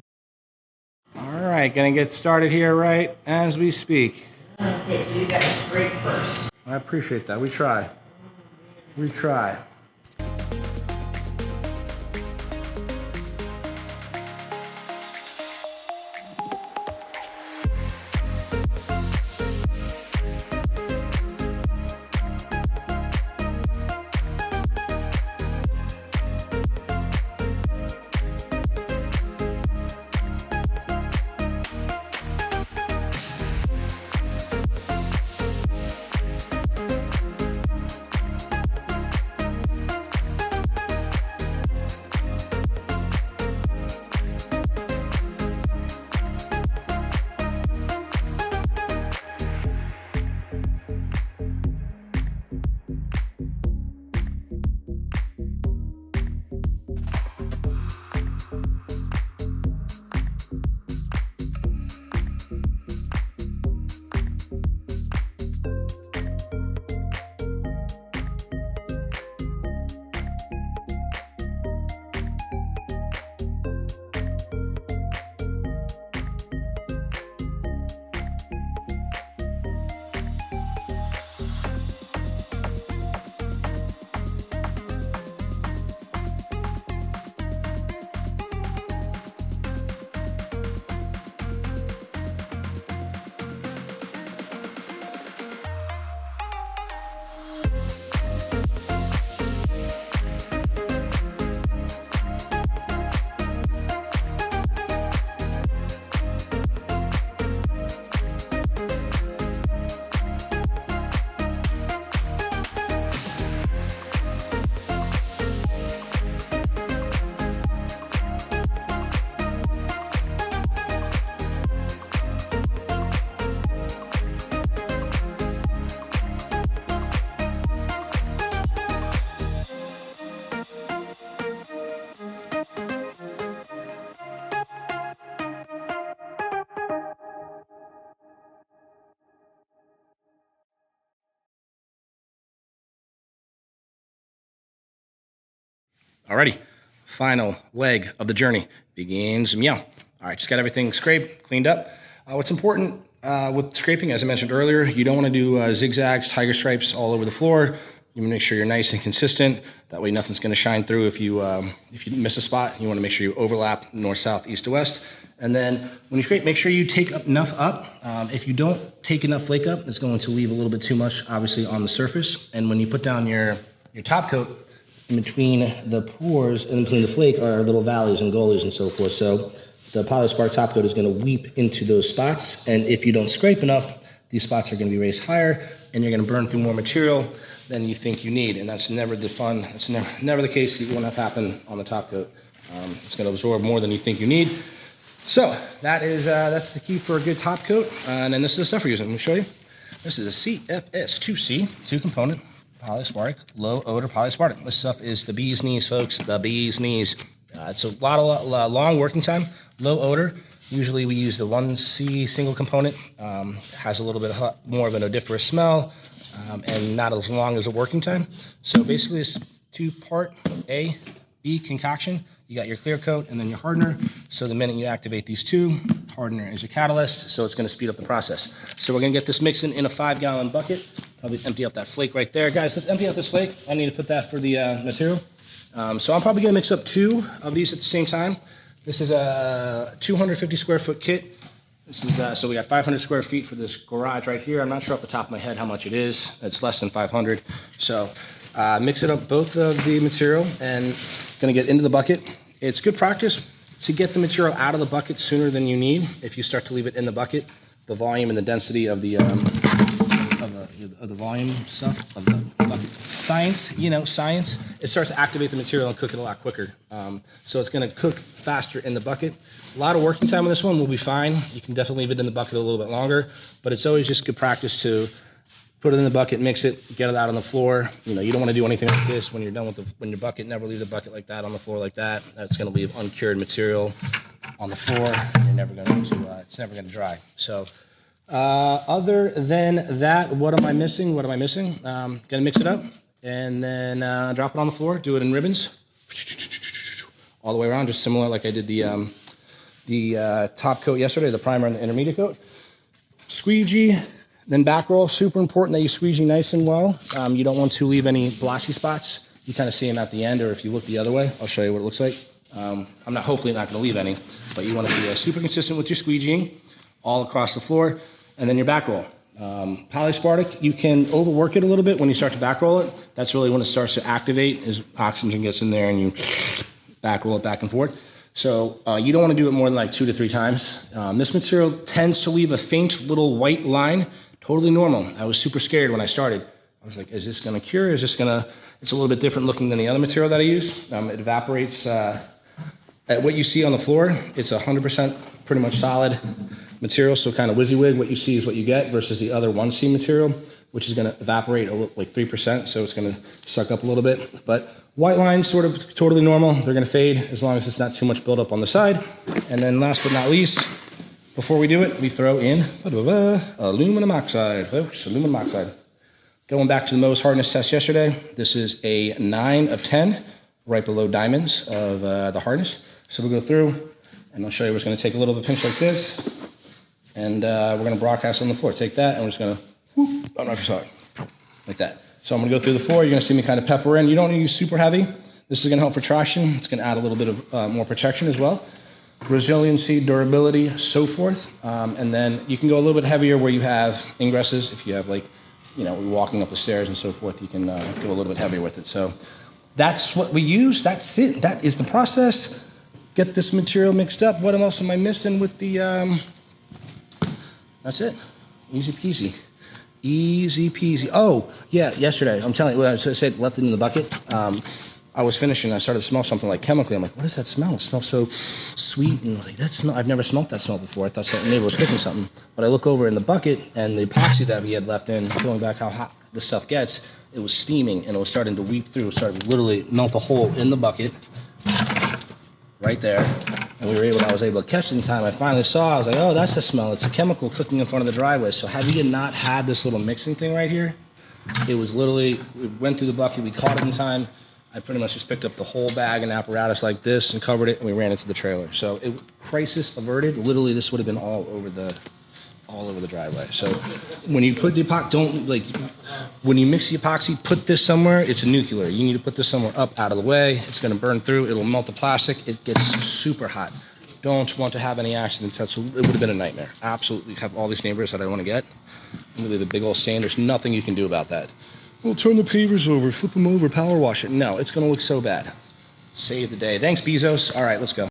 All right, gonna get started here right as we speak. Okay, so you gotta scrape first. I appreciate that, we try. Alrighty, final leg of the journey begins meow. All right, just got everything scraped, cleaned up. What's important with scraping, as I mentioned earlier, you don't want to do zigzags, tiger stripes all over the floor. You want to make sure you're nice and consistent. That way nothing's going to shine through if you miss a spot. You want to make sure you overlap north, south, east to west. And then when you scrape, make sure you take enough up. If you don't take enough flake up, it's going to leave a little bit too much, obviously, on the surface. And when you put down your top coat, in between the pores and in between the flake are little valleys and gullies and so forth. So the Polyaspartic top coat is going to weep into those spots. And if you don't scrape enough, these spots are going to be raised higher and you're going to burn through more material than you think you need. And that's never the fun. That's never the case that you want to have happen on the top coat. It's going to absorb more than you think you need. So that's the key for a good top coat. And then this is the stuff we're using. Let me show you. This is a CFS2C, 2-component. Polyaspartic, low-odor polyaspartic. This stuff is the bee's knees, folks, the bee's knees. It's a lot of long working time, low odor. Usually we use the 1C single component. Has a little bit more of an odoriferous smell and not as long as a working time. So basically it's 2-part A, B concoction. You got your clear coat and then your hardener. So the minute you activate these two, hardener is your catalyst, so it's gonna speed up the process. So we're gonna get this mixing in a 5-gallon bucket. Probably empty out that flake right there. Guys, let's empty out this flake. I need to put that for the material. So I'm probably gonna mix up 2 of these at the same time. This is a 250 square foot kit. This is, so we got 500 square feet for this garage right here. I'm not sure off the top of my head how much it is. It's less than 500. So mix it up, both of the material, and gonna get into the bucket. It's good practice to get the material out of the bucket sooner than you need. If you start to leave it in the bucket, the volume and the density of the volume stuff of the bucket. Science, you know, science, it starts to activate the material and cook it a lot quicker. So it's gonna cook faster in the bucket. A lot of working time on this one will be fine. You can definitely leave it in the bucket a little bit longer, but it's always just good practice to put it in the bucket, mix it, get it out on the floor. You know, you don't want to do anything like this when you're done with when your bucket. Never leave the bucket like that on the floor like that. That's going to leave uncured material on the floor, and you're never going to. It's never going to dry. So, other than that, what am I missing? What am I missing? Going to mix it up and then drop it on the floor. Do it in ribbons, all the way around, just similar like I did the top coat yesterday, the primer and the intermediate coat. Squeegee, then back roll. Super important that you squeegee nice and well. You don't want to leave any blotchy spots. You kind of see them at the end, or if you look the other way, I'll show you what it looks like. I'm hopefully not going to leave any, but you want to be super consistent with your squeegeeing all across the floor, and then your back roll. Polyaspartic, you can overwork it a little bit when you start to back roll it. That's really when it starts to activate, as oxygen gets in there and you back roll it back and forth. So you don't want to do it more than like 2 to 3 times. This material tends to leave a faint little white line. Totally normal. I was super scared when I started. I was like, is this going to cure? Is this going to... It's a little bit different looking than the other material that I use. It evaporates at what you see on the floor. It's 100% pretty much solid material, so kind of WYSIWYG. What you see is what you get versus the other 1C material, which is going to evaporate like 3%, so it's going to suck up a little bit. But white lines, sort of totally normal. They're going to fade as long as it's not too much buildup on the side. And then last but not least, before we do it, we throw in aluminum oxide, folks, aluminum oxide. Going back to the Mohs hardness test yesterday, this is a 9 of 10, right below diamonds of the hardness. So we'll go through, and I'll show you. We're just going to take a little bit pinch like this, and we're going to broadcast on the floor. Take that, and we're just going to, I don't know if you saw it, like that. So I'm going to go through the floor. You're going to see me kind of pepper in. You don't need to use super heavy. This is going to help for traction. It's going to add a little bit of more protection as well. Resiliency, durability, so forth. And then you can go a little bit heavier where you have ingresses. If you have like, you know, walking up the stairs and so forth, you can go a little bit heavier with it. So that's what we use. That's it. That is the process. Get this material mixed up. What else am I missing with the, that's it. Easy peasy. Easy peasy. Oh, yeah, yesterday, I'm telling you, when I said left it in the bucket, I was finishing, I started to smell something like chemically. I'm like, what is that smell? It smells so sweet. And I was like, that smell, I've never smelled that smell before. I thought maybe it was cooking something. But I look over in the bucket, and the epoxy that we had left in, going back how hot the stuff gets, it was steaming, and it was starting to weep through. It started to literally melt a hole in the bucket right there. And I was able to catch it in time. I finally saw, I was like, oh, that's the smell. It's a chemical cooking in front of the driveway. So had we not had this little mixing thing right here, it was literally, it went through the bucket, we caught it in time. I pretty much just picked up the whole bag and apparatus like this and covered it, and we ran into the trailer. So crisis averted. Literally, this would have been all over the driveway. So when you put the epoxy, when you mix the epoxy, put this somewhere. It's a nuclear. You need to put this somewhere up out of the way. It's going to burn through. It'll melt the plastic. It gets super hot. Don't want to have any accidents. It would have been a nightmare. Absolutely, have all these neighbors that I want to get. Really, the big old stain. There's nothing you can do about that. We'll turn the pavers over, flip them over, power wash it. No, it's going to look so bad. Save the day. Thanks, Bezos. All right, let's go.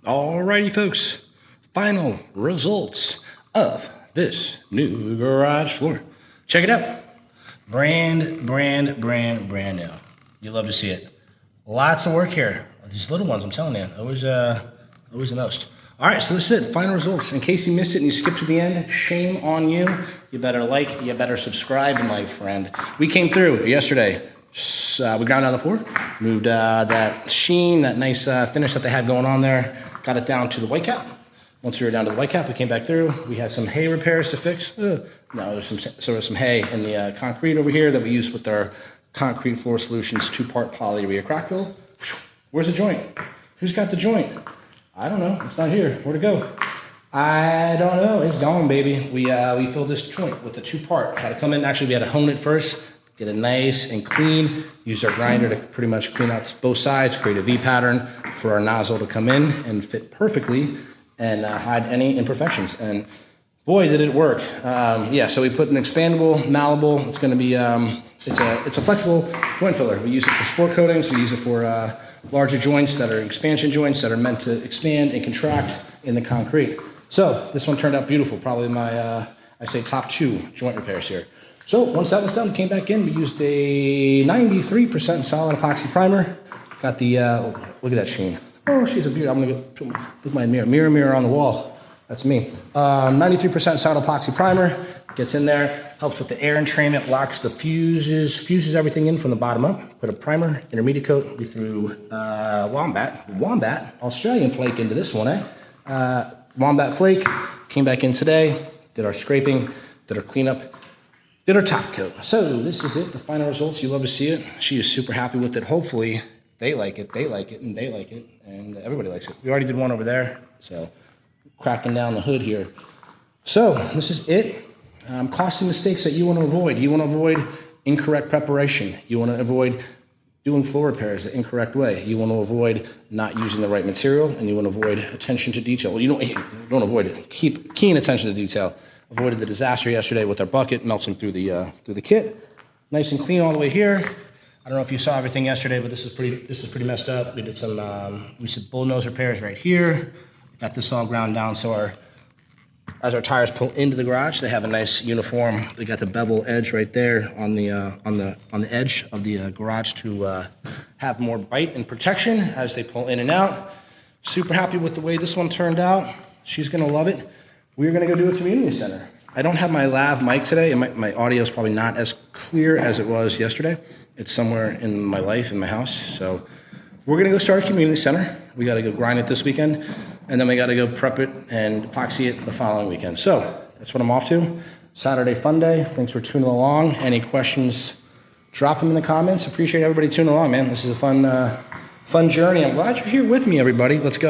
Alrighty, folks. Final results of this new garage floor. Check it out. Brand new. You love to see it. Lots of work here. These little ones, I'm telling you, always the most. All right, so this is it. Final results. In case you missed it and you skipped to the end, shame on you. You better like, you better subscribe, my friend. We came through yesterday. We ground down the floor, moved that sheen, that nice finish that they had going on there, got it down to the white cap. Once we were down to the white cap, we came back through. We had some hay repairs to fix. No, there's some hay in the concrete over here that we used with our Concrete Floor Solutions 2-part polyurea crackfill. Where's the joint? Who's got the joint? I don't know. It's not here. Where'd it go? I don't know. It's gone, baby. We filled this joint with the 2-part. Had to come in. Actually, we had to hone it first, get it nice and clean. Used our grinder to pretty much clean out both sides, create a V pattern for our nozzle to come in and fit perfectly and hide any imperfections. And boy, did it work. Yeah, so we put an expandable, malleable. It's going to be, it's a flexible joint filler. We use it for sport coatings. We use it for larger joints that are expansion joints that are meant to expand and contract in the concrete. So this one turned out beautiful. Probably my, I'd say top 2 joint repairs here. So once that was done, we came back in. We used a 93% solid epoxy primer. Got the, look at that sheen. Oh, she's a beauty. I'm gonna go put my mirror on the wall. That's me. 93% solid epoxy primer. Gets in there, helps with the air entrainment, locks the fuses everything in from the bottom up. Put a primer, intermediate coat. We threw Wombat, Australian flake into this one, Wombat flake. Came back in today, did our scraping, did our cleanup, did our top coat. So this is it, the final results. You love to see it. She is super happy with it. Hopefully they like it, and they like it, and everybody likes it. We already did one over there, so cracking down the hood here. So this is it. Costly mistakes that you want to avoid. You want to avoid incorrect preparation. You want to avoid doing floor repairs the incorrect way. You want to avoid not using the right material, and you want to avoid attention to detail. Well, you don't avoid it. Keep keen attention to detail. Avoided the disaster yesterday with our bucket melting through the kit. Nice and clean all the way here. I don't know if you saw everything yesterday, but this is pretty messed up. We did some bull nose repairs right here. Got this all ground down so as our tires pull into the garage, they have a nice uniform. They got the bevel edge right there on the edge of the garage to have more bite and protection as they pull in and out. Super happy with the way this one turned out. She's gonna love it. We're gonna go do a community center. I don't have my lav mic today, and my audio is probably not as clear as it was yesterday. It's somewhere in my life, in my house. So we're gonna go start a community center. We gotta go grind it this weekend, and then we gotta go prep it and epoxy it the following weekend. So that's what I'm off to. Saturday fun day. Thanks for tuning along. Any questions, drop them in the comments. Appreciate everybody tuning along, man. This is a fun journey. I'm glad you're here with me, everybody. Let's go.